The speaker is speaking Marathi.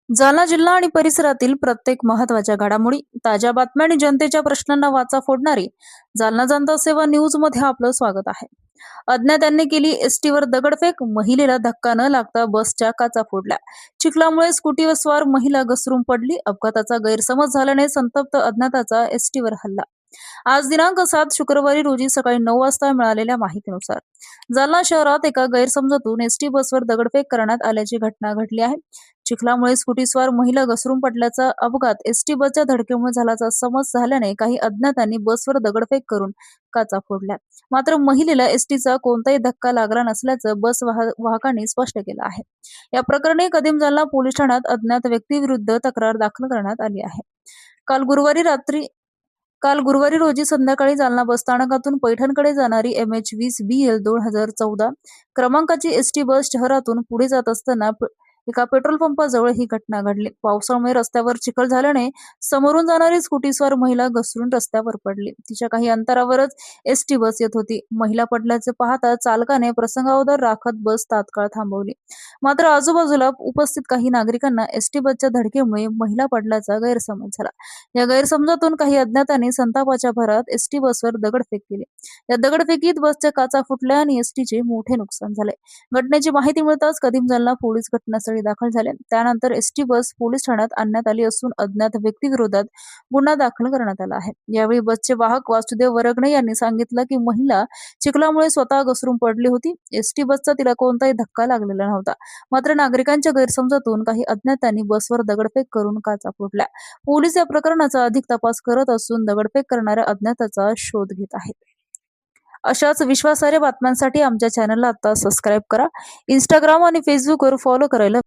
जालना जिल्हा आणि परिसरातील प्रत्येक महत्त्वाच्या घडामोडी, ताज्या बातम्या आणि जनतेच्या प्रश्नांना वाचा फोडणारी जालना जनता सेवा न्यूज मध्ये आपलं स्वागत आहे. अज्ञातांनी केली एसटीवर दगडफेक, महिलेला धक्का न लागता बसच्या काचा फोडल्या. चिखलामुळे स्कूटीवर स्वार महिला घसरून पडली. अपघाताचा गैरसमज झाल्याने संतप्त अज्ञाताचा एसटीवर हल्ला. आज दिनांक 7 शुक्रवारी रोजी सकाळी 9 वाजता मिळालेल्या माहितीनुसार जालना शहरात एका गैरसमजातून एसटी बसवर दगडफेक करण्यात आल्याची घटना घडली आहे. चिखलामुळे स्कूटीस्वार महिला घसरून पडल्याचा अपघात एसटी बसच्या धडकेमुळे झाल्याचा समज झाल्याने काही अज्ञातांनी बसवर दगडफेक करून काचा फोडल्या. मात्र महिलेला एसटीचा कोणताही धक्का लागला नसल्याचं वाहकांनी स्पष्ट केलं आहे. या प्रकरणी कदीम जालना पोलीस ठाण्यात अज्ञात व्यक्तीविरुद्ध तक्रार दाखल करण्यात आली आहे. काल गुरुवारी रात्री काल गुरुवारी रोजी संध्याकाळी जालना बसस्थानकातून पैठणकडे जाणारी MH20BL 2014 क्रमांकाची एसटी बस शहरातून पुढे जात असताना एका पेट्रोल पंपाजवळ ही घटना घडली. पावसामुळे रस्त्यावर चिखल झाल्याने समोरून जाणारी स्कूटीस्वार महिला घसरून रस्त्यावर पडली. तिच्या काही अंतरावरच एसटी बस येत होती. महिला पडल्याचे पाहता चालकाने प्रसंगावधान राखत बस तात्काळ थांबवली. मात्र आजूबाजूला उपस्थित काही नागरिकांना एसटी बसच्या धडकेमुळे महिला पडल्याचा गैरसमज झाला. या गैरसमजातून काही अज्ञातांनी संतापाच्या भरात एसटी बसवर दगडफेक केली. या दगडफेकीत बसच्या काचा फुटल्या आणि एसटीचे मोठे नुकसान झाले. घटनेची माहिती मिळताच कदीम जालना पोलीस घटनास्थळी दाखल झाले. त्यानंतर एसटी बस पोलीस ठाण्यात आणण्यात आली असून अज्ञात व्यक्तीविरोधात गुन्हा दाखल करण्यात आला आहे. यावेळी बसचे वाहक वासुदेव वरगणे यांनी सांगितलं की महिला चिखलामुळे स्वतः घसरून पडली होती. एसटी बसचा तिला कोणताही धक्का लागलेला नव्हता. मात्र नागरिकांच्या गैरसमजातून काही अज्ञातांनी बसवर दगडफेक करून काचा फोडल्या. पोलीस या प्रकरणाचा अधिक तपास करत असून दगडफेक करणाऱ्या अज्ञाताचा शोध घेत आहेत. अशाच विश्वासार्ह बातम्यांसाठी आमच्या चॅनलला आता सबस्क्राईब करा. इंस्टाग्राम आणि फेसबुकवर फॉलो करायला